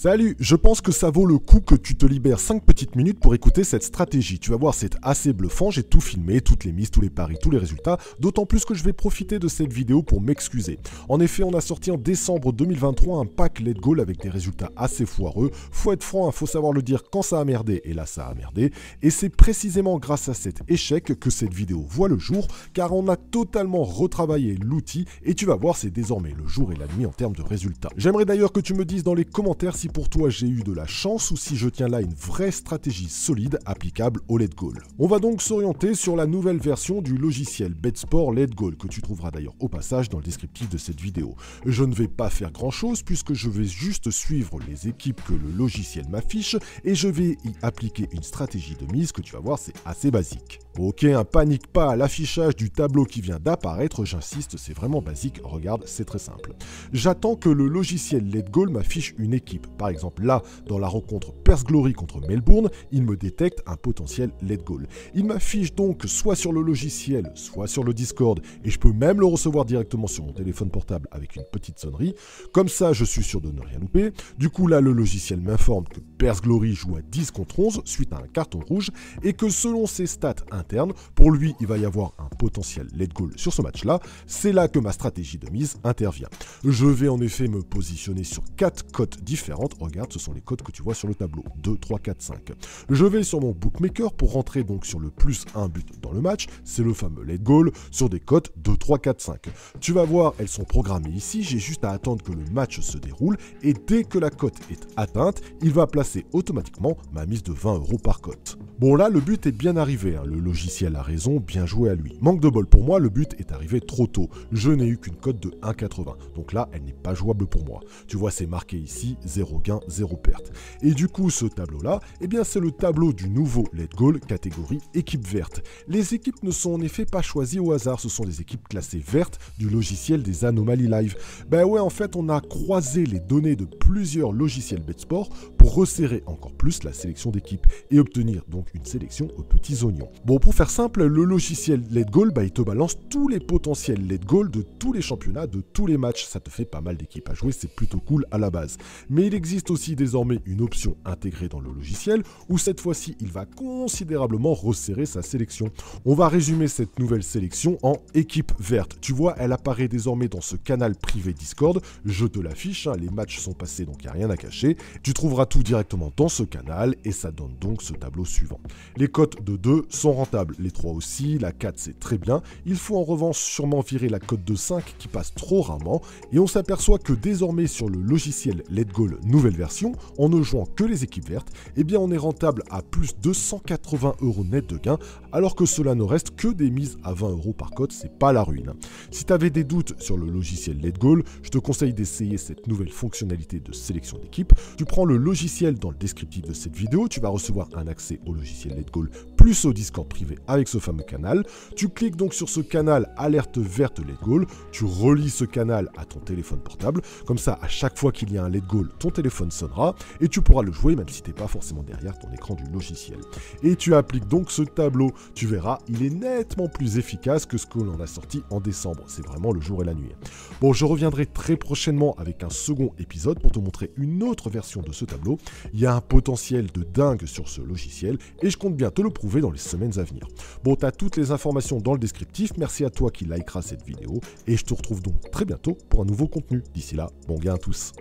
Salut, je pense que ça vaut le coup que tu te libères 5 petites minutes pour écouter cette stratégie. Tu vas voir, c'est assez bluffant, j'ai tout filmé, toutes les mises, tous les paris, tous les résultats, d'autant plus que je vais profiter de cette vidéo pour m'excuser. En effet, on a sorti en décembre 2023 un pack Let's Go avec des résultats assez foireux. Faut être franc, faut savoir le dire quand ça a merdé, et là ça a merdé. Et c'est précisément grâce à cet échec que cette vidéo voit le jour, car on a totalement retravaillé l'outil, et tu vas voir, c'est désormais le jour et la nuit en termes de résultats. J'aimerais d'ailleurs que tu me dises dans les commentaires si pour toi j'ai eu de la chance ou si je tiens là une vraie stratégie solide applicable au Let's Go. On va donc s'orienter sur la nouvelle version du logiciel BetSport Let's Go que tu trouveras d'ailleurs au passage dans le descriptif de cette vidéo. Je ne vais pas faire grand chose puisque je vais juste suivre les équipes que le logiciel m'affiche et je vais y appliquer une stratégie de mise que tu vas voir, c'est assez basique. Ok, panique pas à l'affichage du tableau qui vient d'apparaître, j'insiste, c'est vraiment basique, regarde, c'est très simple. J'attends que le logiciel Let's Go m'affiche une équipe. Par exemple, là, dans la rencontre Perth Glory contre Melbourne, il me détecte un potentiel Let's Go. Il m'affiche donc soit sur le logiciel, soit sur le Discord, et je peux même le recevoir directement sur mon téléphone portable avec une petite sonnerie. Comme ça, je suis sûr de ne rien louper. Du coup, là, le logiciel m'informe que Perth Glory joue à 10 contre 11 suite à un carton rouge, et que selon ses stats internes, pour lui, il va y avoir un potentiel Let's Go sur ce match-là. C'est là que ma stratégie de mise intervient. Je vais en effet me positionner sur 4 cotes différentes. Regarde, ce sont les cotes que tu vois sur le tableau. 2, 3, 4, 5. Je vais sur mon bookmaker pour rentrer donc sur le plus 1 but dans le match. C'est le fameux Let's Go sur des cotes 2, 3, 4, 5. Tu vas voir, elles sont programmées ici. J'ai juste à attendre que le match se déroule. Et dès que la cote est atteinte, il va placer automatiquement ma mise de 20 € par cote. Bon là, le but est bien arrivé. Le logiciel a raison, bien joué à lui. Manque de bol pour moi, le but est arrivé trop tôt. Je n'ai eu qu'une cote de 1,80. Donc là, elle n'est pas jouable pour moi. Tu vois, c'est marqué ici, 0 gain, 0 perte. Et du coup, ce tableau-là, eh bien, c'est le tableau du nouveau Let's Go, catégorie équipe verte. Les équipes ne sont en effet pas choisies au hasard, ce sont des équipes classées vertes du logiciel des anomalies live. Ben ouais, en fait, on a croisé les données de plusieurs logiciels BetSport pour resserrer encore plus la sélection d'équipes et obtenir donc une sélection aux petits oignons. Bon, pour faire simple, le logiciel Let's Go, il te balance tous les potentiels Let's Go de tous les championnats, de tous les matchs. Ça te fait pas mal d'équipes à jouer, c'est plutôt cool à la base. Mais il existe aussi désormais une option intégrée dans le logiciel où cette fois-ci, il va considérablement resserrer sa sélection. On va résumer cette nouvelle sélection en équipe verte. Tu vois, elle apparaît désormais dans ce canal privé Discord. Je te l'affiche, les matchs sont passés, donc il n'y a rien à cacher. Tu trouveras tout directement dans ce canal et ça donne donc ce tableau suivant. Les cotes de 2 sont rentables, les 3 aussi, la 4 c'est très bien. Il faut en revanche sûrement virer la cote de 5 qui passe trop rarement et on s'aperçoit que désormais sur le logiciel Let's Go nouvelle version, en ne jouant que les équipes vertes, eh bien on est rentable à plus de 180 € net de gain, alors que cela ne reste que des mises à 20 € par cote, c'est pas la ruine. Si tu avais des doutes sur le logiciel Let's Go, je te conseille d'essayer cette nouvelle fonctionnalité de sélection d'équipe. Tu prends le logiciel dans le descriptif de cette vidéo, tu vas recevoir un accès au logiciel Let's Go plus au Discord privé avec ce fameux canal. Tu cliques donc sur ce canal alerte verte Let's Go, tu relis ce canal à ton téléphone portable, comme ça à chaque fois qu'il y a un Let's Go, ton téléphone sonnera et tu pourras le jouer même si tu n'es pas forcément derrière ton écran du logiciel. Et tu appliques donc ce tableau, tu verras, il est nettement plus efficace que ce que l'on a sorti en décembre, c'est vraiment le jour et la nuit. Bon, je reviendrai très prochainement avec un second épisode pour te montrer une autre version de ce tableau. Il y a un potentiel de dingue sur ce logiciel et je compte bien te le prouver dans les semaines à venir. Bon, tu as toutes les informations dans le descriptif, merci à toi qui likeras cette vidéo et je te retrouve donc très bientôt pour un nouveau contenu. D'ici là, bon gain à tous.